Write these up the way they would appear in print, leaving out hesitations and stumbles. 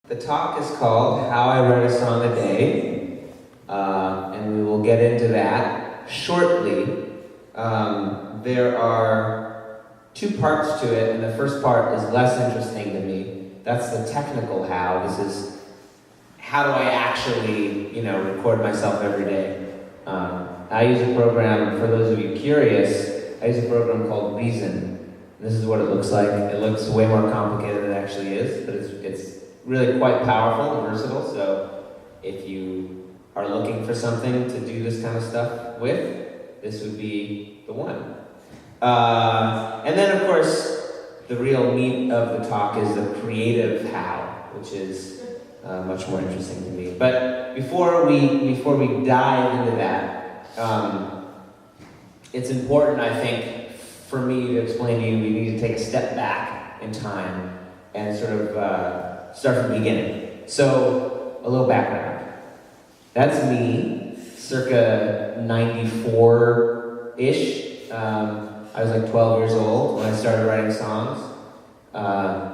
The talk is called How I Write a Song a Day, and we will get into that shortly. There are two parts to it, and the first part is less interesting to me. That's the technical how. This is how do I actually, record myself every day. I use a program, for those of you curious, I use a program called Reason. This is what it looks like. It looks way more complicated than it actually is, but it's really quite powerful and versatile, so if you are looking for something to do this kind of stuff with, this would be the one. And then, of course, the real meat of the talk is the creative how, which is much more interesting to me. But before we dive into that, it's important, I think, for me to explain to you, we need to take a step back in time and sort of start from the beginning. So, a little background. That's me, circa 94-ish. I was like 12 years old when I started writing songs. I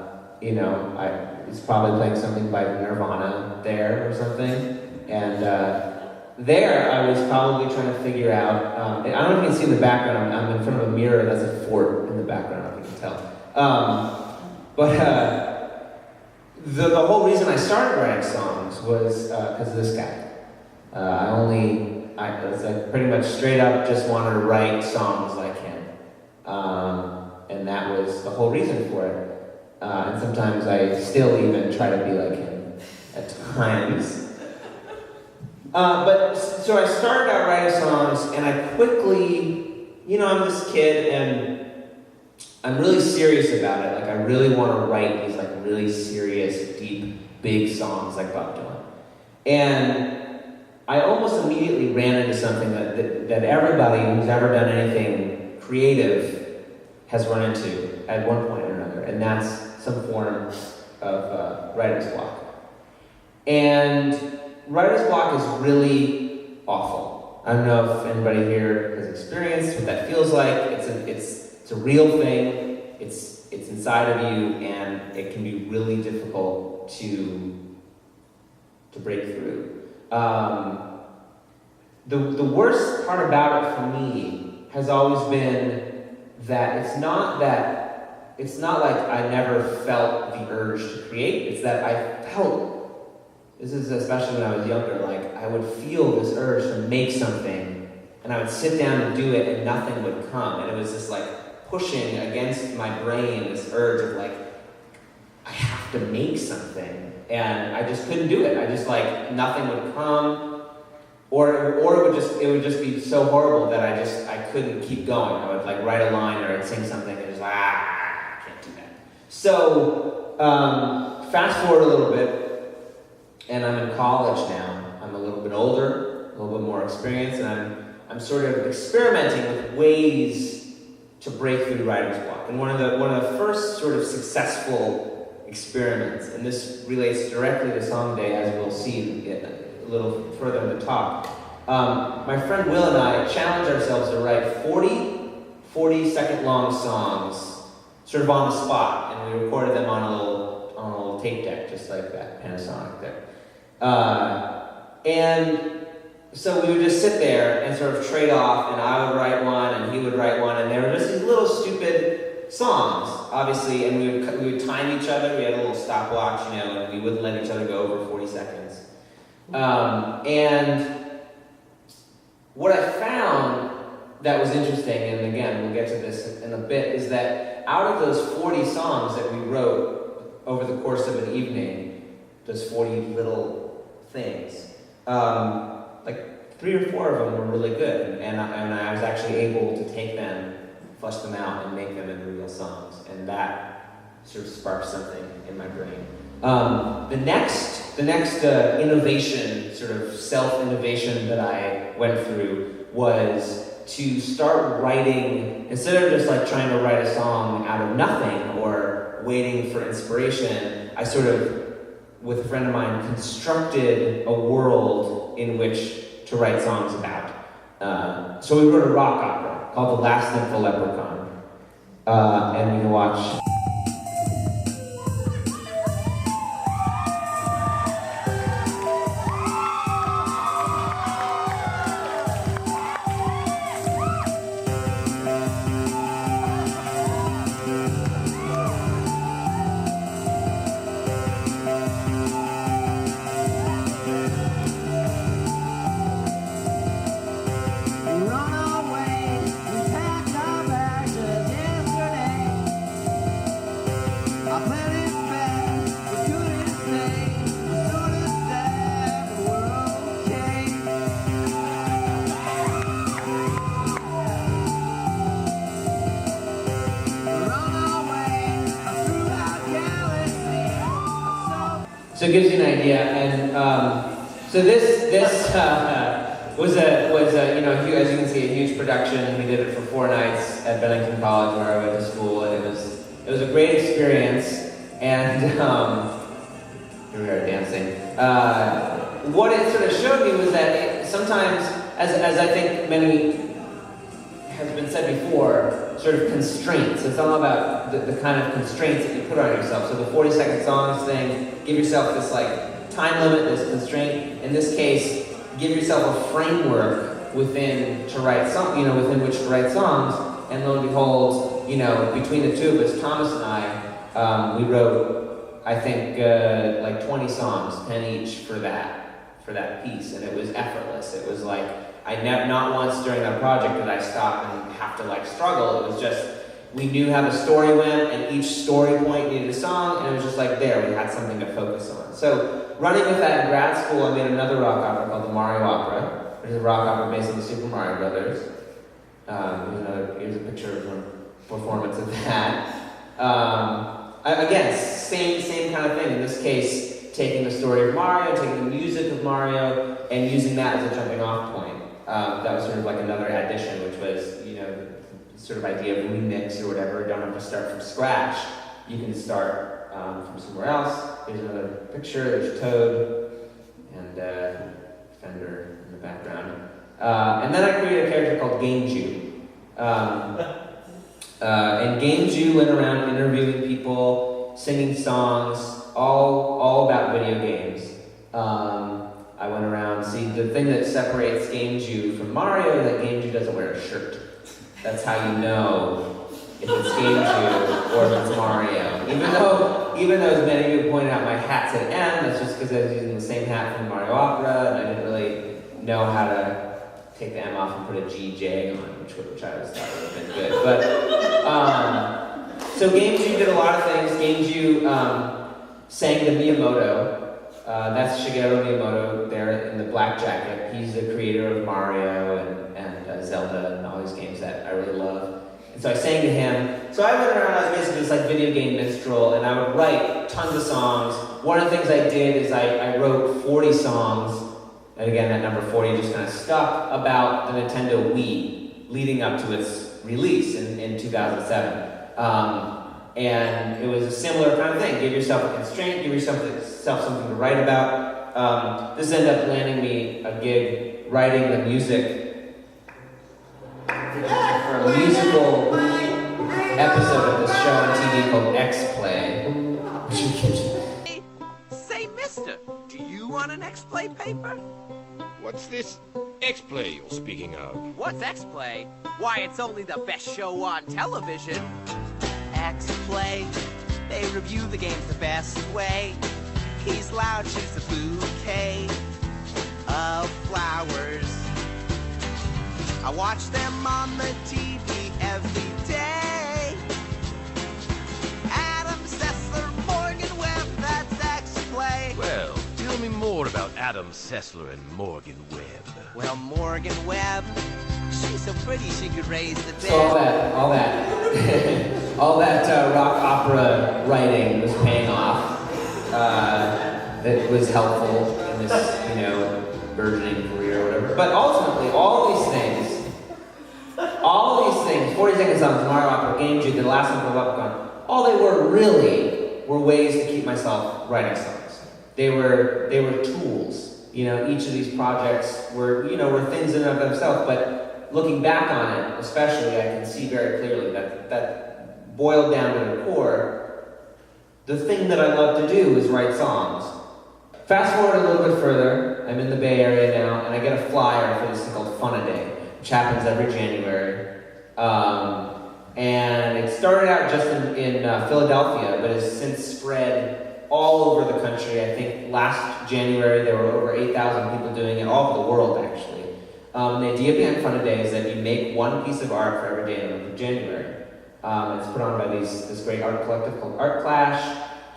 was probably playing something by Nirvana there or something. And there I was probably trying to figure out, I don't know if you can see in the background, I'm in front of a mirror, that's a fort in the background, if you can tell. The whole reason I started writing songs was because of this guy. I was like pretty much straight up just wanted to write songs like him. And that was the whole reason for it. And sometimes I still even try to be like him at times. So I started out writing songs, and I quickly, I'm this kid, and I'm really serious about it. Like, I really want to write these, like, really serious, deep, big songs like Bob Dylan. And I almost immediately ran into something that everybody who's ever done anything creative has run into at one point or another, and that's some form of writer's block. And writer's block is really awful. I don't know if anybody here has experienced what that feels like. It's a real thing. It's inside of you, and it can be really difficult to break through. The worst part about it for me has always been that it's not like I never felt the urge to create. It's that I felt. This is especially when I was younger, like I would feel this urge to make something, and I would sit down and do it, and nothing would come. And it was just like pushing against my brain, this urge of like, I have to make something. And I just couldn't do it. I just like, nothing would come, or it would just be so horrible that I couldn't keep going. I would like write a line or I'd sing something and just like, I can't do that. So, fast forward a little bit, and I'm in college now. I'm a little bit older, a little bit more experienced, and I'm sort of experimenting with ways to break through writer's block. And one of the first sort of successful experiments, and this relates directly to Song Day, as we'll see a little further in the talk. My friend Will and I challenged ourselves to write 40-second long songs, sort of on the spot, and we recorded them on a little tape deck, just like that Panasonic there. And so we would just sit there and sort of trade off, and I would write one, and he would write one, and they were just these little stupid songs, obviously, and we would time each other. We had a little stopwatch, and we wouldn't let each other go over 40 seconds. And what I found that was interesting, and again, we'll get to this in a bit, is that out of those 40 songs that we wrote over the course of an evening, those 40 little things, like 3 or 4 of them were really good, and I was actually able to take them, flesh them out, and make them into real songs, and that sort of sparked something in my brain. The next innovation, sort of self-innovation that I went through was to start writing, instead of just like trying to write a song out of nothing or waiting for inspiration, I sort of, with a friend of mine, constructed a world in which to write songs about. So we wrote a rock opera called The Last Nympho Leprechaun. And we can watch So it gives you an idea, and so this was a you know, as you can see, a huge production. We did it for 4 nights at Bennington College where I went to school, and it was a great experience. And here we are dancing. What it sort of showed me was that sometimes, as I think many has been said before, sort of constraints. It's all about the kind of constraints that you put on yourself. So the 40-second songs thing, give yourself this like time limit, this constraint. In this case, give yourself a framework within which to write songs. And lo and behold, you know, between the two of us, Thomas and I, we wrote, I think, like 20 songs, 10 each for that piece, and it was effortless. It was like, not once during that project did I stop and have to like struggle. It was just, we knew how the story went, and each story point needed a song, and it was just like there, we had something to focus on. So running with that in grad school, I made another rock opera called the Mario Opera, which is a rock opera based on the Super Mario Brothers. Here's a picture of a performance of that. Again, same kind of thing. In this case, taking the story of Mario, taking the music of Mario, and using that as a jumping off point. That was sort of like another addition, which was, you know, the sort of idea of remix or whatever. You don't have to start from scratch. You can start from somewhere else. Here's another picture. There's Toad and Fender in the background. And then I created a character called Game Jew. And Game Jew went around interviewing people, singing songs, all about video games. I went around, the thing that separates Game Jew from Mario is that Game Jew doesn't wear a shirt. That's how you know if it's Game Jew or if it's Mario. Even though as many of you pointed out, my hat said M, that's just because I was using the same hat from the Mario Opera, and I didn't really know how to take the M off and put a GJ on, which I always thought would have been good. But so Game Jew did a lot of things. Game Jew sang the Miyamoto. That's Shigeru Miyamoto there in the black jacket. He's the creator of Mario and Zelda and all these games that I really love. And so I sang to him. So I went around, I was basically this like video game minstrel, and I would write tons of songs. One of the things I did is I wrote 40 songs. And again, that number 40 just kind of stuck about the Nintendo Wii leading up to its release in 2007. And it was a similar kind of thing. Give yourself a constraint, give yourself something to write about. This ended up landing me a gig writing the music for a musical episode of this show on TV called X-Play. Say, mister, do you want an X-Play paper? What's this X-Play you're speaking of? What's X-Play? Why, it's only the best show on television. X-Play, they review the games the best way. He's loud, she's a bouquet of flowers. I watch them on the TV every day. Adam Sessler, Morgan Webb, that's X-Play. Well, tell me more about Adam Sessler and Morgan Webb. Well, Morgan Webb, she's so pretty she could raise the dead. So all that rock opera writing was paying off. That was helpful in this, you know, burgeoning career or whatever. But ultimately, all these things, 40-second songs, Mario Opera, Game Jew, the last one for Leprechaun, all they were really were ways to keep myself writing songs. They were tools. You know, each of these projects were things in and of themselves, but looking back on it, especially, I can see very clearly that boiled down to the core, the thing that I love to do is write songs. Fast forward a little bit further, I'm in the Bay Area now, and I get a flyer for this thing called Fun-A-Day, which happens every January. And it started out just in Philadelphia, but has since spread all over the country. I think last January there were over 8,000 people doing it, all over the world actually. The idea behind Fun-A-Day is that you make one piece of art for every day in the month of January. It's put on by this great art collective called Art Clash.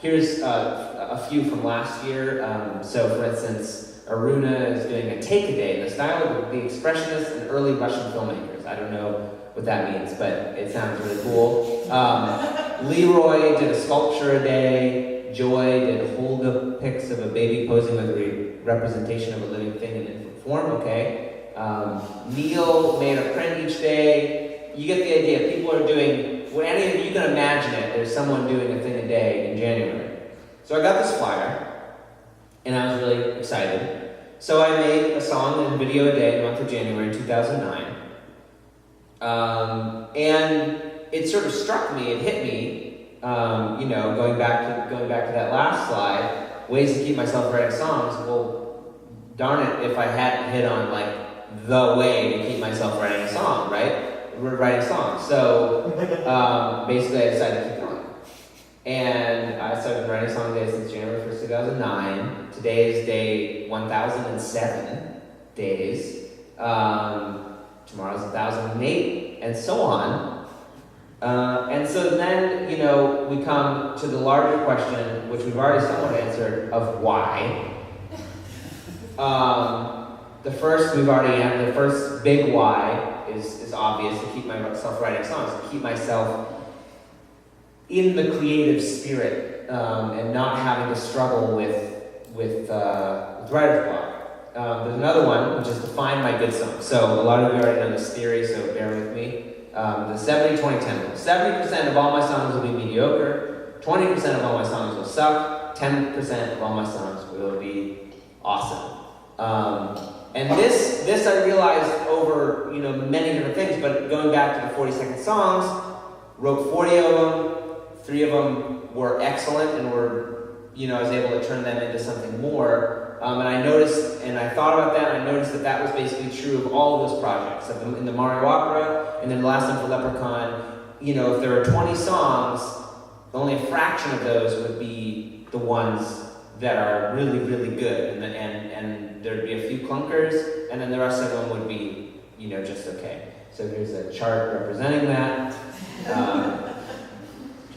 Here's a few from last year. So for instance, Aruna is doing a take-a-day in the style of the expressionists and early Russian filmmakers. I don't know what that means, but it sounds really cool. Leroy did a sculpture a day. Joy did hold the pics of a baby posing with a representation of a living thing in infant form. Okay. Neil made a print each day. You get the idea. People are doing, well, any of you can imagine it, there's someone doing a thing a day in January. So I got this flyer, and I was really excited. So I made a song and video a day in the month of January 2009. And it sort of struck me, it hit me, going back to that last slide, ways to keep myself writing songs. Well, darn it, if I hadn't hit on like the way to keep myself writing a song, right? Writing songs. So basically I decided to keep going. And so I've been writing songs days since January 1st, 2009. Today is day 1007 days. Tomorrow's 1008, and so on. And so then, we come to the larger question, which we've already somewhat answered, of why. The first big why is obvious, to keep myself writing songs, to keep myself in the creative spirit, and not having to struggle with writer's block. There's another one, which is to find my good songs. So a lot of you already know this theory, so bear with me. The 70-20-10 rule. 70% of all my songs will be mediocre, 20% of all my songs will suck, 10% of all my songs will be awesome. And this I realized over many different things, but going back to the 40-second songs, wrote 40 of them, 3 of them were excellent and were, I was able to turn them into something more. And I noticed, and I thought about that, and I noticed that was basically true of all of those projects. In the Mario opera, and then the last one for Leprechaun, if there are 20 songs, only a fraction of those would be the ones that are really, really good, and there'd be a few clunkers, and then the rest of them would be, just okay. So here's a chart representing that.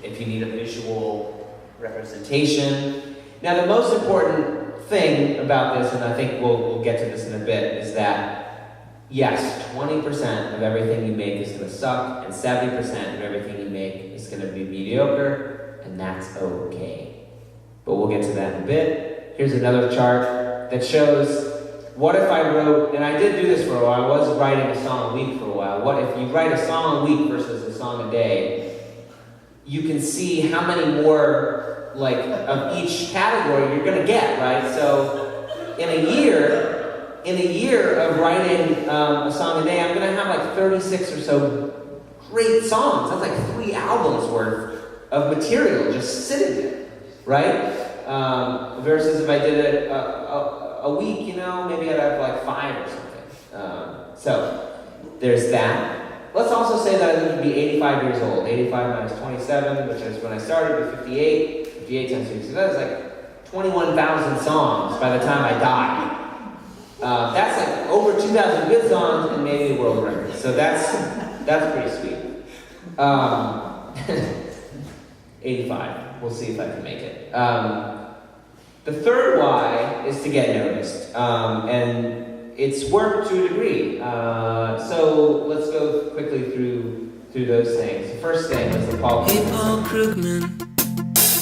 If you need a visual representation. Now, the most important thing about this, and I think we'll get to this in a bit, is that, yes, 20% of everything you make is going to suck, and 70% of everything you make is going to be mediocre, and that's okay. But we'll get to that in a bit. Here's another chart that shows, what if I wrote, and I did do this for a while, I was writing a song a week for a while. What if you write a song a week versus a song a day? You can see how many more, of each category you're going to get, right? So, in a year of writing a song a day, I'm going to have 36 or so great songs. That's 3 albums worth of material just sitting there, right? Versus if I did it a week, maybe I'd have 5 or something. So, there's that. Let's also say that I live to be 85 years old. 85 minus 27, which is when I started, with 58. 58 times 3, so that's 21,000 songs by the time I die. That's over 2,000 good songs and maybe a world record. So that's pretty sweet. 85. We'll see if I can make it. The third why is to get noticed, and it's worked to a degree. So let's go quickly through those things. The first thing is the Paul. Hey, Paul Krugman.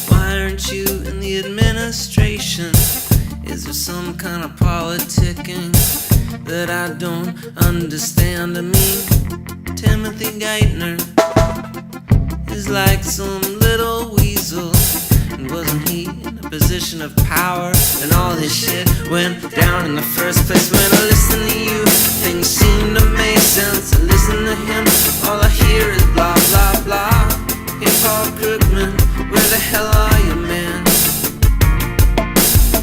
Why aren't you in the administration? Is there some kind of politicking that I don't understand? I mean, Timothy Geithner is like some little weasel. And wasn't he in a position of power? And all his shit went down in the first place. When I listen to you, things seem to make sense. I listen to him, all I hear is blah, blah, blah. Hey, Paul Krugman, where the hell are you, man?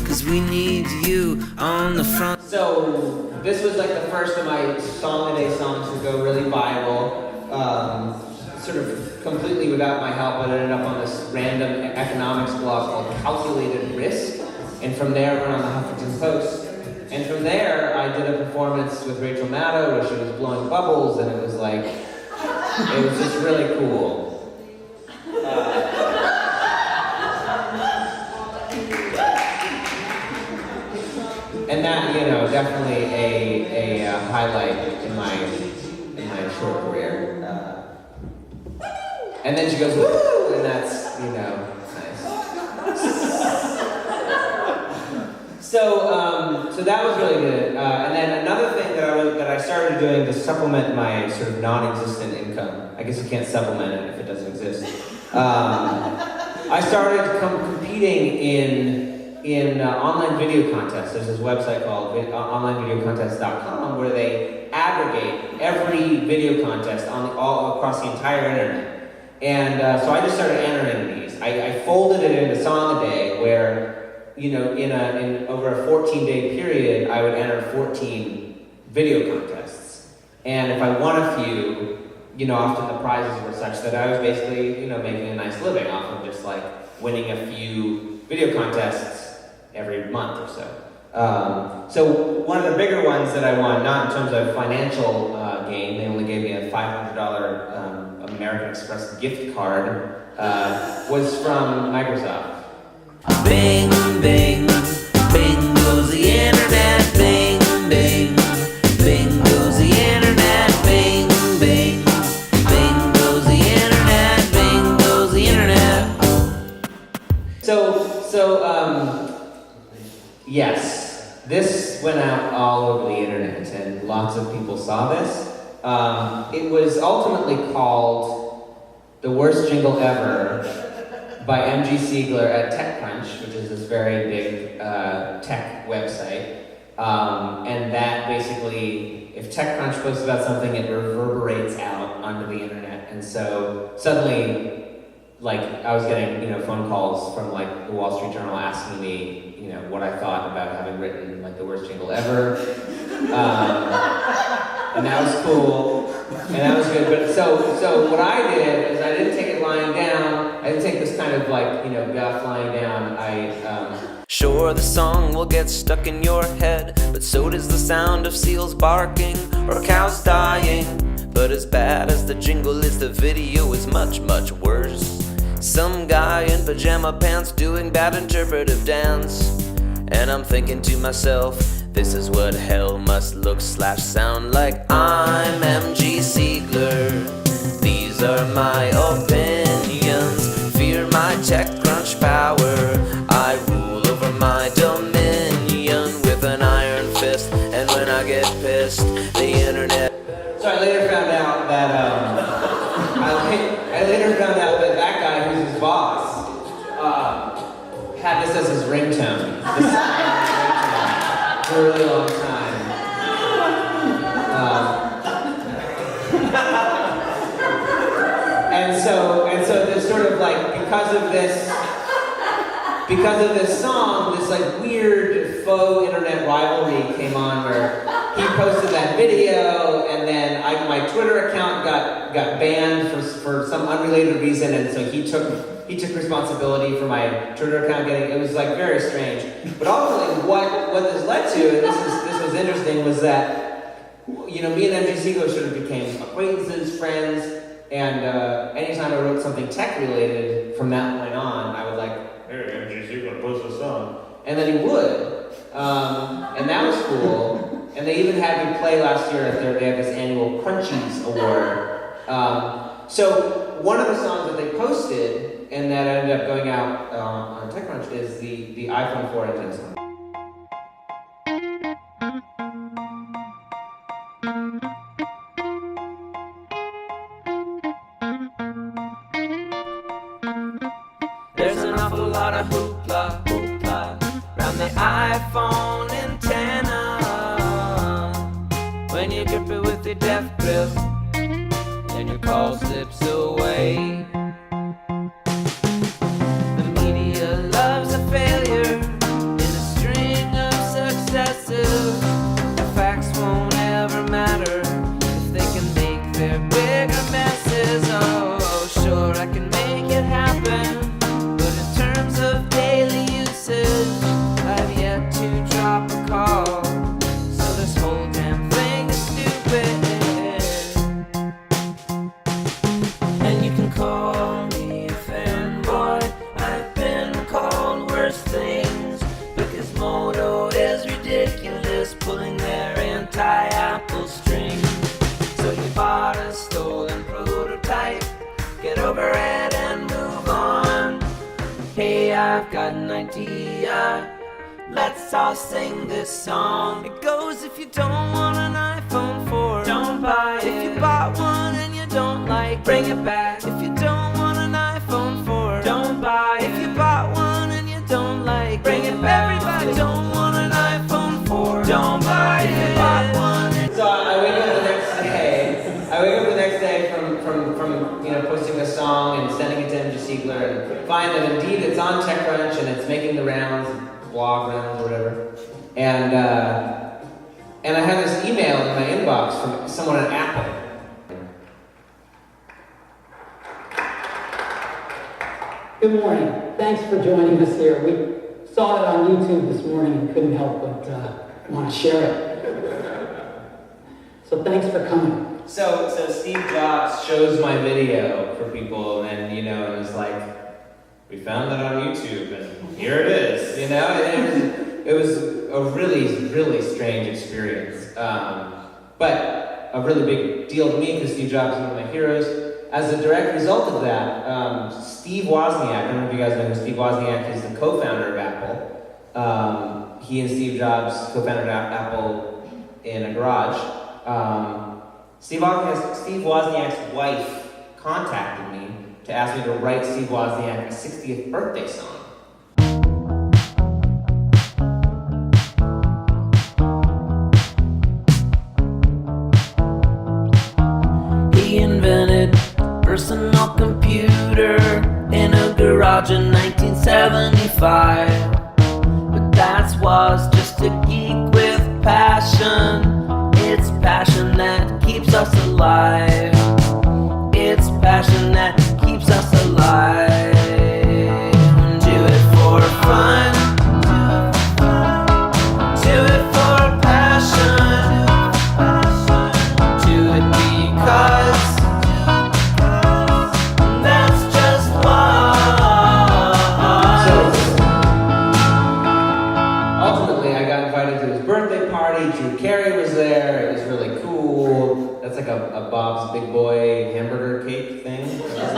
'Cause we need you on the front. So, this was the first of my song-a-day songs to go really viral. Sort of completely without my help, I ended up on this random economics blog called Calculated Risk. And from there, I went on the Huffington Post. And from there, I did a performance with Rachel Maddow where she was blowing bubbles, and it was just really cool. And that, definitely a highlight in my short career. And then she goes, woo! And that's, nice. So that was really good. And then another thing that I started doing to supplement my sort of non-existent income. I guess you can't supplement it if it doesn't exist. I started competing in online video contests. There's this website called onlinevideocontest.com where they aggregate every video contest all across the entire internet. And so I just started entering these. I folded it into Song a Day where, you know, in over a 14-day period, I would enter 14 video contests. And if I won a few, you know, often the prizes were such that I was basically, you know, making a nice living off of just like winning a few video contests every month or so. So one of the bigger ones that I won, not in terms of financial gain, they only gave me a $500 American Express gift card, was from Microsoft. Bing, bing, bing goes the internet. Bing, bing, bing goes the internet. Bing, bing, bing goes the internet. Bing goes the internet. Yes, this went out all over the internet and lots of people saw this. It was ultimately called The Worst Jingle Ever by M.G. Siegler at TechCrunch, which is this very big tech website. And that basically, if TechCrunch posts about something, it reverberates out onto the internet. And so suddenly, like, I was getting, you know, phone calls from like the Wall Street Journal asking me, you know, what I thought about having written like the worst jingle ever. And that was cool, and that was good. But so what I did is I didn't take it lying down. I didn't take this kind of like, you know, guff lying down. Sure, the song will get stuck in your head, but so does the sound of seals barking or cows dying. But as bad as the jingle is, the video is much, much worse. Some guy in pajama pants doing bad interpretive dance. And I'm thinking to myself, this is what hell must look/sound like. I'm M.G. Siegler. These are my opinions. Fear my TechCrunch power. I rule over my dominion with an iron fist. And when I get pissed, the internet. So I later found out that that guy who's his boss had this as his ringtone. This song as his ringtone for a really long time. And so there's sort of like, because of this song, this like weird faux internet rivalry came on where he posted that video, and then my Twitter account got banned for some unrelated reason, and so he took responsibility for my Twitter account getting. It was like very strange. But ultimately, what this led to, and this was interesting, was that, you know, me and M.G. Siegler sort of became acquaintances, friends, and anytime I wrote something tech related from that point on, I would like, hey, M.G. Siegler, post a song, and then he would, and that was cool. And they even had me play last year at they have this annual Crunchies Award. So one of the songs that they posted and that ended up going out on TechCrunch is the iPhone 4 engine song. There's an awful lot of hoopla, around the iPhone antenna. When you grip it with your death grip, then your call slips away. The media loves a failure in a string of successes. The facts won't ever matter if they can make their bigger messes. Oh, sure, I can make it happen, but in terms of daily usage, I've yet to drop a call. So this whole damn thing is stupid. And you can call me a fanboy. I've been called worse things, because Moto is ridiculous, pulling their anti-Apple string. So you bought a stolen prototype, get over it and move on. Hey, I've got an idea. let's all sing this song. It goes, if you don't want an iPhone 4, don't buy it. If you bought one and you don't like, bring it back. If you don't want an iPhone 4, don't buy it. If you bought one and you don't like, bring it back. Everybody don't want an iPhone 4, don't buy it. If you bought one. So I wake up the next day. I wake up the next day from posting a song and sending it to MG Siegler and find that indeed it's on TechCrunch and it's making the rounds, blog rounds or whatever. And I have this email in my inbox from someone at Apple. Good morning. Thanks for joining us here. We saw it on YouTube this morning and couldn't help but want to share it. So thanks for coming. So Steve Jobs shows my video for people, and and was like, "We found that on YouTube, and here it is." And it was a really, really strange experience, but a really big deal to me because Steve Jobs is one of my heroes. As a direct result of that, Steve Wozniak, I don't know if you guys know who Steve Wozniak is, the co-founder of Apple. He and Steve Jobs co-founded Apple in a garage. Steve Wozniak's wife contacted me to ask me to write Steve Wozniak a 60th birthday song. He invented personal computer in a garage in 1975. But that was just a geek with passion. It's passion that keeps us alive. It's passion that keeps us alive. Do it for fun. Do it for passion. Do it because that's just what. So, ultimately, I got invited to his birthday party. Drew Carey was there. It was really cool. That's like a Bob's Big Boy hamburger cake thing that was there.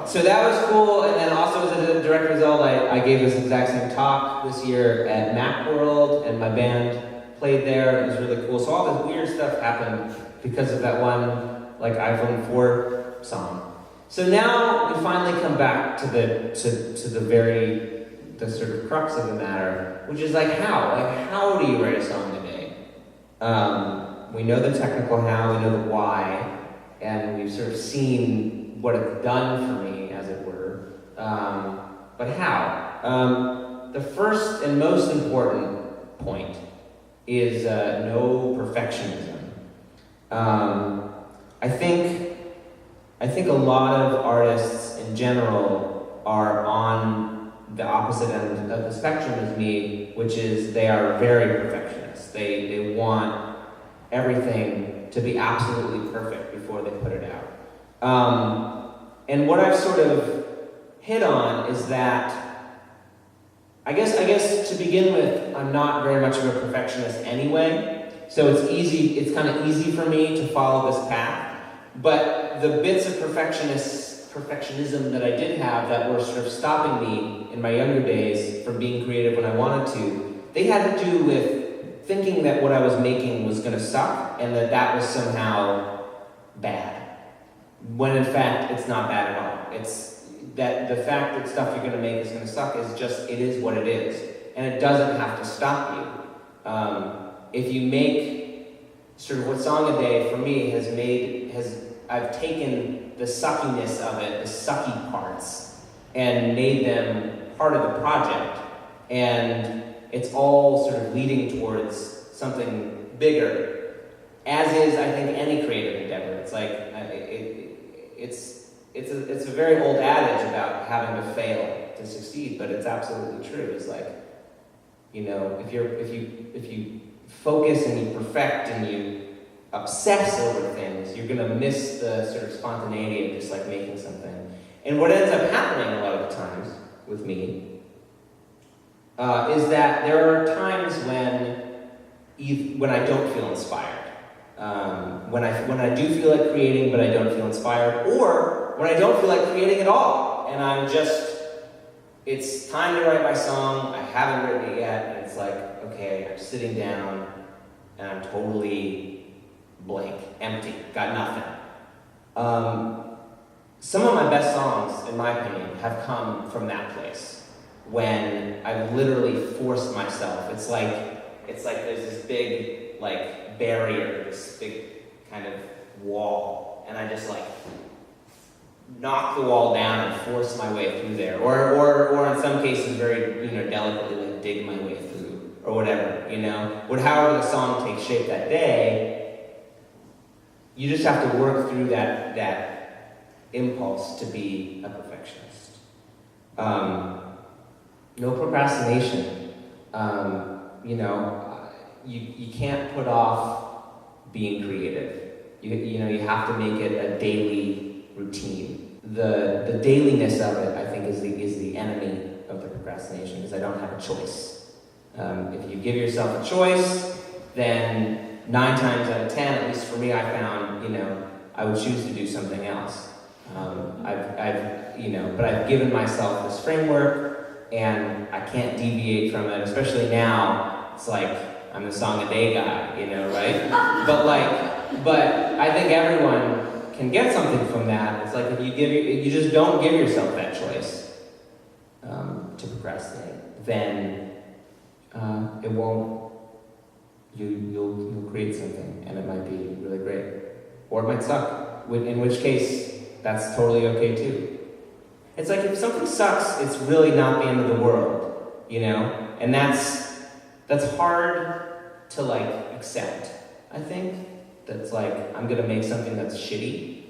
So that was cool. And then also as a direct result, I gave this exact same talk this year at Macworld, and my band played there. It was really cool. So all this weird stuff happened because of that one iPhone 4 song. So now we finally come back to the sort of crux of the matter, which is how do you write a song today? We know the technical how, we know the why, and we've sort of seen what it's done for me, as it were. But how? The first and most important point is no perfectionism. I think a lot of artists in general are on the opposite end of the spectrum as me, which is they are very perfectionists. They want everything to be absolutely perfect before they put it out. And what I've sort of hit on is that I guess to begin with, I'm not very much of a perfectionist anyway, so it's kind of easy for me to follow this path. But the bits of perfectionism that I did have that were sort of stopping me in my younger days from being creative when I wanted to, they had to do with thinking that what I was making was going to suck and that was somehow bad. When in fact, it's not bad at all. It's that the fact that stuff you're going to make is going to suck is just, it is what it is. And it doesn't have to stop you. If you make sort of what Song a Day for me I've taken the suckiness of it, the sucky parts, and made them part of the project. And it's all sort of leading towards something bigger. As is, I think, any creative endeavor. It's like, it's a very old adage about having to fail to succeed, but it's absolutely true. It's like, if you focus and you perfect and you obsess over things, you're gonna miss the sort of spontaneity of just like making something. And what ends up happening a lot of the times with me is that there are times when I don't feel inspired. When I do feel like creating, but I don't feel inspired, or when I don't feel like creating at all, and I'm just it's time to write my song, I haven't written it yet, and it's like, okay, I'm sitting down, and I'm totally blank, empty, got nothing. Some of my best songs, in my opinion, have come from that place, when I've literally forced myself. It's like there's this big, like, barrier, this big kind of wall, and I just, like, knock the wall down and force my way through there, or in some cases very, delicately, like, dig my way through, or whatever, however the song takes shape that day, you just have to work through that impulse to be a perfectionist. No procrastination. You can't put off being creative. You have to make it a daily routine. The dailiness of it, I think, is the enemy of the procrastination, because I don't have a choice. If you give yourself a choice, then 9 times out of 10, at least for me, I found, I would choose to do something else. But I've given myself this framework, and I can't deviate from it, especially now. It's like, I'm the song a day guy, right? But I think everyone can get something from that. It's like, if you just don't give yourself that choice to procrastinate, then it won't, you'll create something, and it might be really great. Or it might suck, in which case, that's totally okay too. It's like, if something sucks, it's really not the end of the world, And that's hard to, like, accept, I think. That's like, I'm gonna make something that's shitty.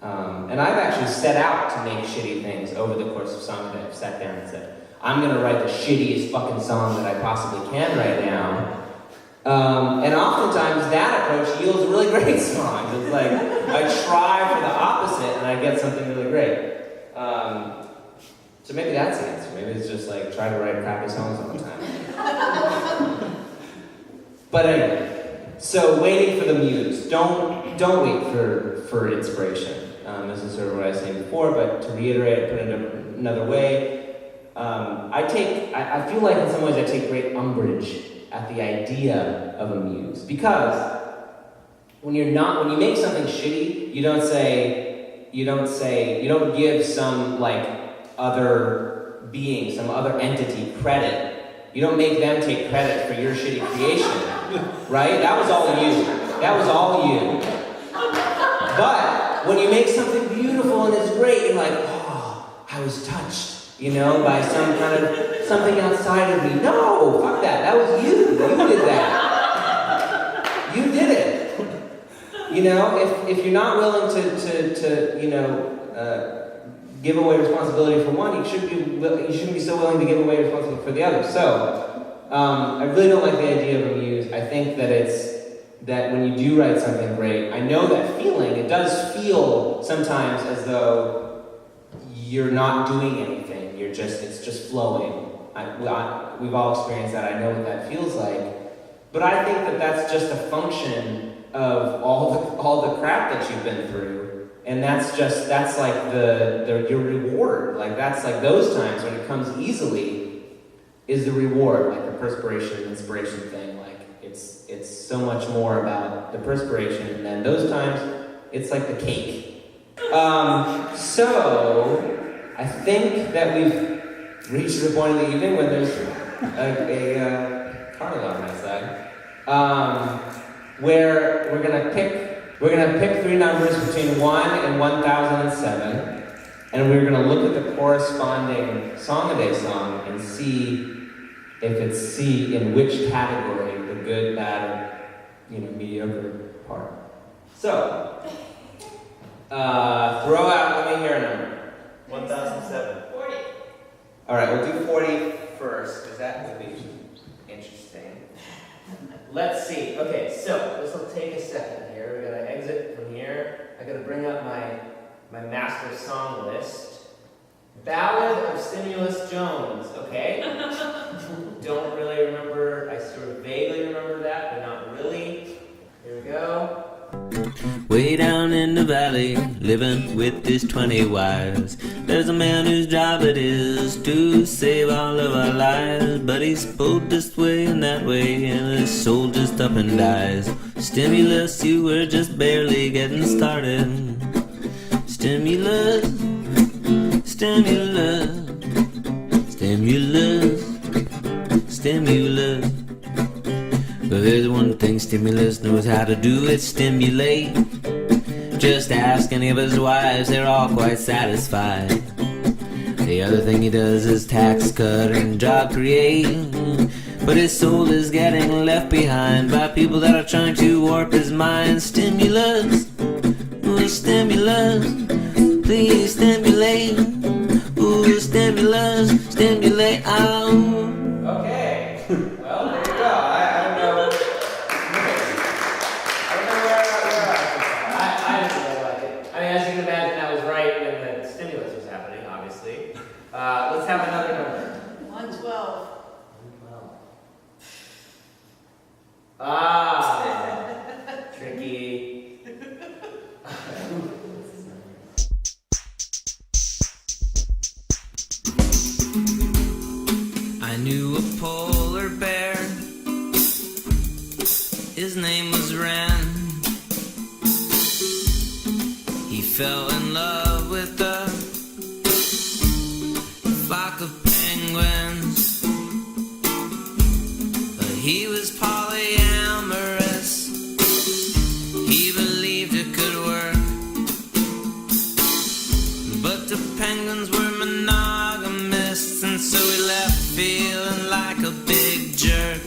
And I've actually set out to make shitty things over the course of song that I've sat down and said, I'm gonna write the shittiest fucking song that I possibly can right now. And oftentimes that approach yields really great songs. It's like, I try for the opposite and I get something really great. So maybe that's the answer. Maybe it's just like, try to write crappy songs all the time. But anyway, so waiting for the muse. Don't wait for inspiration. This is sort of what I was saying before, but to reiterate, put it another way, I feel like in some ways I take great umbrage at the idea of a muse, because when you make something shitty, you don't give some, like, other being, some other entity credit. You don't make them take credit for your shitty creation, right? That was all you. But when you make something beautiful and it's great, you're like, oh, I was touched, by something outside of me. No, fuck that. That was you. You did that. You did it. If you're not willing to give away responsibility for one, you shouldn't be so willing to give away responsibility for the other. So, I really don't like the idea of a muse. I think that when you do write something great, I know that feeling. It does feel sometimes as though you're not doing anything. It's just flowing. We've all experienced that. I know what that feels like. But I think that that's just a function of all the crap that you've been through. And that's like your reward. Like, that's like those times when it comes easily is the reward, like the perspiration and inspiration thing. Like, it's so much more about the perspiration, and then those times it's like the cake. So I think that we've reached the point of the evening when there's a carnival on my side, where we're gonna pick 3 numbers between 1 and 1007, and we're gonna look at the corresponding song a day song and see if it's C in which category, the good, bad, or mediocre part. So, let me hear a number. 1007. 40. All right, we'll do 40 first, because that would be interesting. Let's see. Okay, so this will take a second here. We're gonna exit from here. I gotta bring up my master song list. Ballad of Stimulus Jones. Okay. Don't really remember. I sort of vaguely remember that, but not really. Here we go. Way down in the valley, living with his 20 wives. There's a man whose job it is to save all of our lives, but he's pulled this way and that way, and his soul just up and dies. Stimulus, you were just barely getting started. Stimulus, stimulus, stimulus, stimulus. But there's one thing stimulus knows how to do, it's stimulate. Just ask any of his wives, they're all quite satisfied. The other thing he does is tax cut and job create. But his soul is getting left behind by people that are trying to warp his mind. Stimulus, ooh, stimulus, please stimulate. Ooh, stimulus, stimulate, oh. Okay, well, there you go. I don't know. I don't know where I didn't really like it. I mean, as you can imagine, that was right when the stimulus was happening, obviously. Let's have another number. 112. Ah, tricky. I knew a polar bear. His name was Ren. He fell in love with a flock of penguins, but he was polyamorous. He believed it could work, but the penguins were monogamous, and so he left feeling like a big jerk.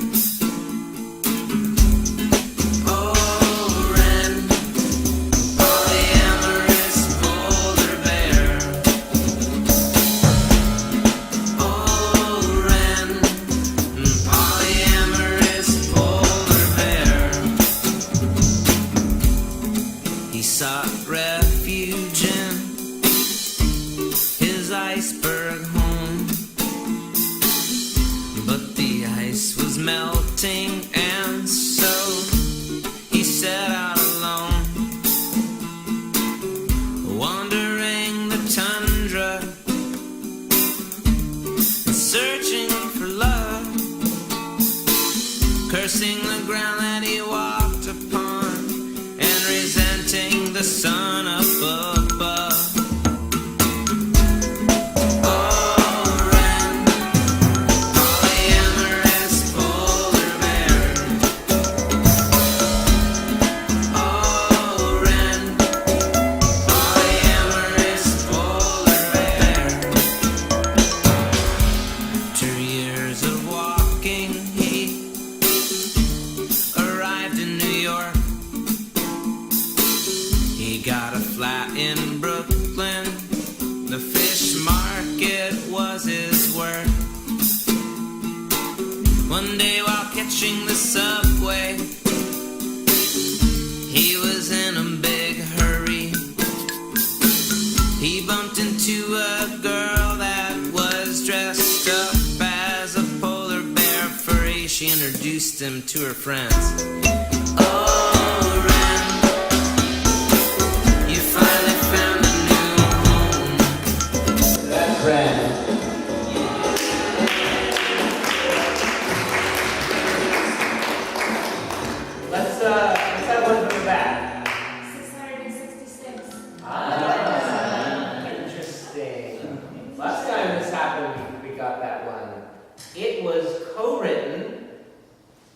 Melting, and so he set out alone, wandering the tundra, searching for love, cursing the ground that he walked upon, and resenting the sun up above. One day while catching the subway, he was in a big hurry. He bumped into a girl that was dressed up as a polar bear furry. She introduced him to her friends. Oh, Ren, you finally found a new home. That's Ren. Let's have one from the back. 666. Ah, interesting. Last time this happened, we got that one. It was co-written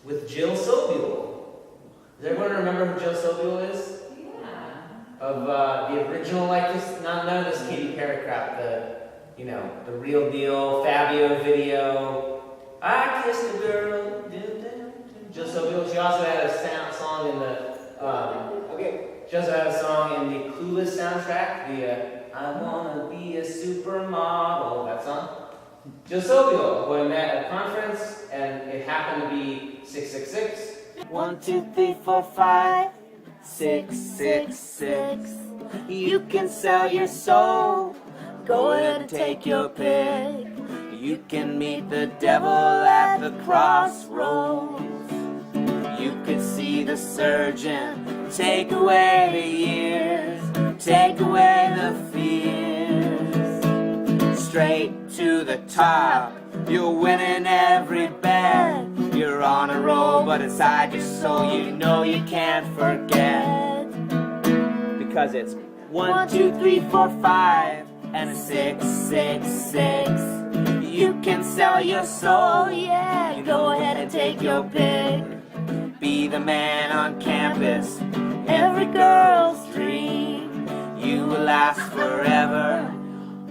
with Jill Sobule. Does everyone remember who Jill Sobule is? Yeah. Of the original, like this, none of this Katy Perry crap, the real deal, Fabio video. I kissed a girl. Jill Sobule. She also had a song in the she also had a song in the Clueless soundtrack. The I wanna be a supermodel. That song. Jill Sobule. We met at a conference, and it happened to be 666. 1, 2, 3, 4, 5, 6, 6, 6. You can sell your soul. Go ahead and take your pick. You can meet the devil at the crossroads. You could see the surgeon. Take away the years. Take away the fears. straight to the top. You're winning every bet. You're on a roll, but inside your soul you know you can't forget. Because it's 1, 2, 3, 4, 5 and a 6, 6, 6. You can sell your soul, yeah. Go ahead and take your pick. Be the man on campus, every girl's dream. You will last forever.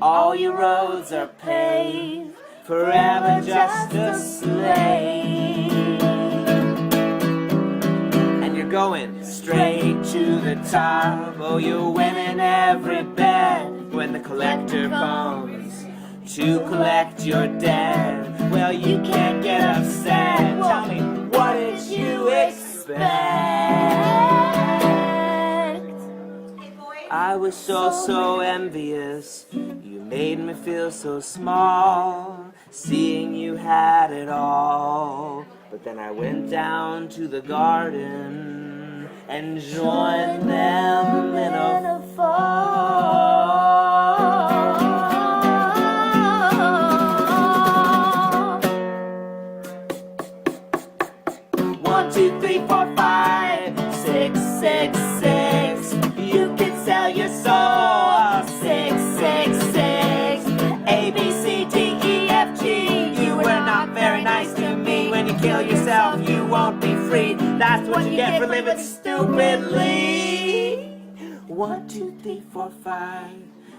All your roads are paved. Forever just a slave. And you're going straight to the top. Oh, you're winning every bet. When the collector comes to collect your debt, well, you can't get upset. Tell me, what did you expect? I was so envious. You made me feel so small, seeing you had it all. But then I went down to the garden and joined them in a fall. 1, 2, 3, 4, 5, 6, 6, 6. You can sell your soul. 6, 6, 6. A, B, C, D, E, F, G. You were not very nice to me. When you kill yourself, you won't be free. That's what you get for living stupidly. 1, 2, 3, 4, 5,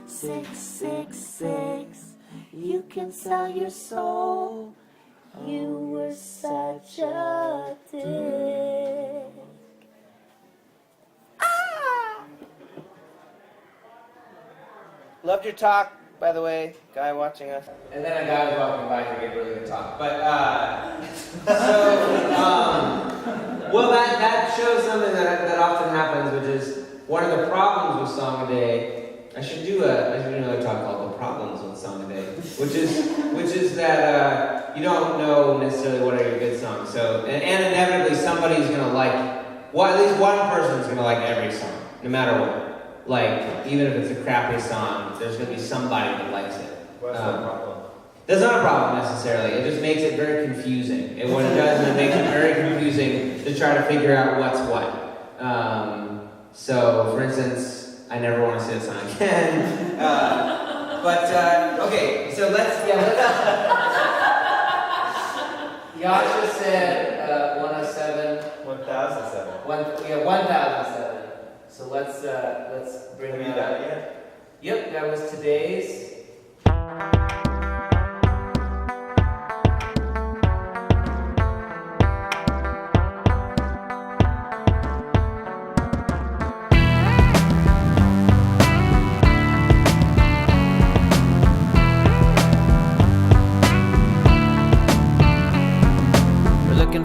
6, 6, 6. You can sell your soul. You were such a dick. Loved your talk, by the way, guy watching us. And then a guy was walking by who gave a really good talk. But, well, that shows something that often happens, which is one of the problems with Song a Day. I should do another talk called "The Problems with Song a Day," which is that you don't know necessarily what are your good songs. So, and inevitably somebody's gonna like, well, at least one person's gonna like every song, no matter what. Like, even if it's a crappy song, there's gonna be somebody that likes it. What's the problem? There's not a problem necessarily. It just makes it very confusing. And what it does is it makes it very confusing to try to figure out what's what. So, for instance, I never want to see the song again. Okay, so let's. Yasha said 107. 1007. 1007. So let's bring Have you that done up. it yet? Yep, that was today's.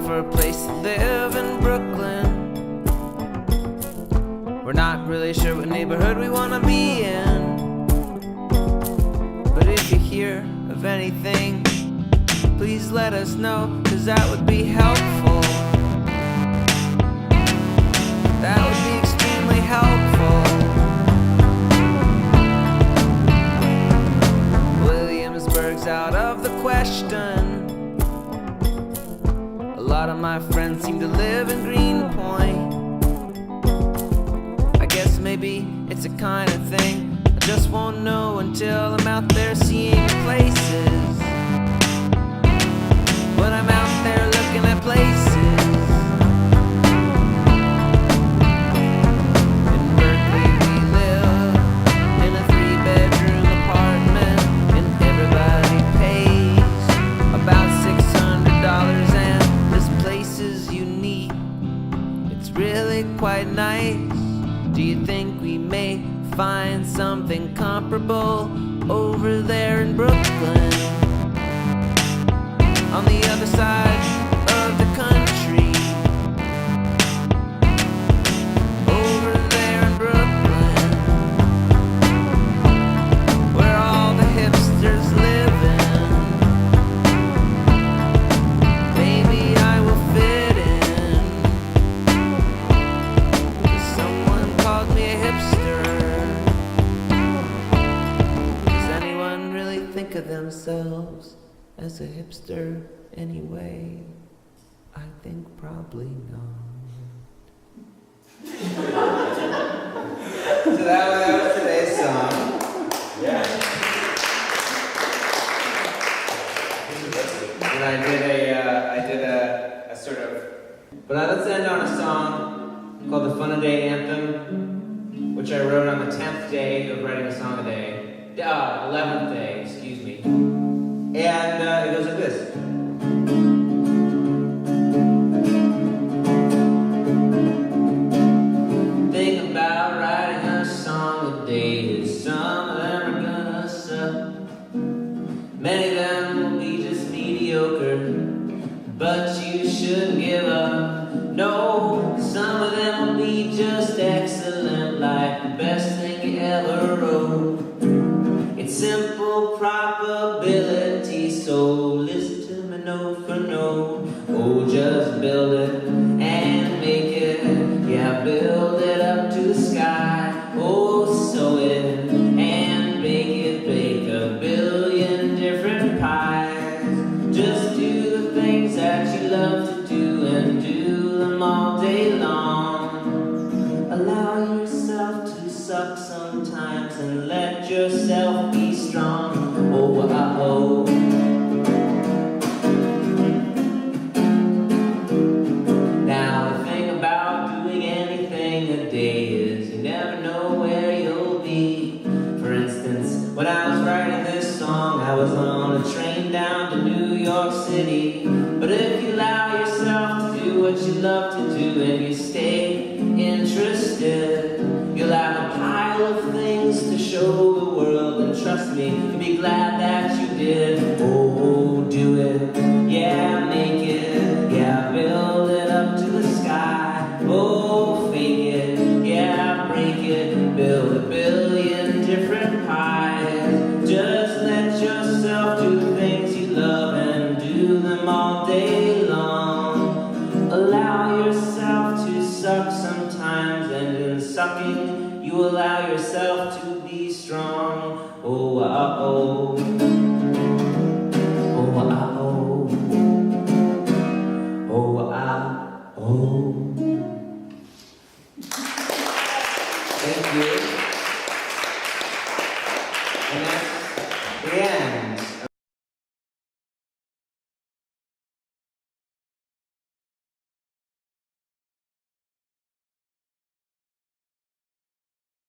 For a place to live in Brooklyn. We're not really sure what neighborhood we want to be in. But if you hear of anything, please let us know, 'cause that would be helpful. That would be extremely helpful. Williamsburg's out of the question. A lot of my friends seem to live in Greenpoint. I guess maybe it's a kind of thing I just won't know until I'm out there seeing places. When I'm out there looking at places. In Berkeley we live in a 3-bedroom apartment, and everybody pays about $600 and this place is unique. It's really quite nice. Do you think we may find something comparable over there in Brooklyn? On the other side of the country. Over there in Brooklyn, where all the hipsters live in. Maybe I will fit in. 'Cause someone called me a hipster. Does anyone really think themselves as a hipster anyway? I think probably not. So that was today's song. Yeah. And I did a sort of. But let's end on a song called the Fun a Day Anthem, which I wrote on the 10th day of writing a song a day. 11th day, excuse me. And it goes like this. Think about writing a song a day. Some of them are gonna suck. Many of them will be just mediocre. But you shouldn't give up. No, some of them will be just excellent, like the best thing you ever wrote. It's simple probability, so listen to me note for note. Oh, just build it and make it. Yeah, build it up to the sky. Oh, sew it and bake it. Bake a billion different pies. Just do the things that you love to do and do them all day long. Allow yourself to suck sometimes and let yourself be strong. Oh, oh. Now the thing about doing anything a day is you never know where you'll be. For instance, when I was writing this song, I was on a train down to New York City. But if you allow yourself to do what you love to do and you stay interested, you'll have a pile of things to show the world. And trust me, you'll be glad that you did. Oh, do it. Yeah, make it. Yeah, build it up to the sky. Oh, fake it. Yeah, break it. Build a billion different pies. Just let yourself do the things you love and do them all day long. Allow yourself to suck sometimes, and in sucking, you allow yourself to be strong. Oh, oh.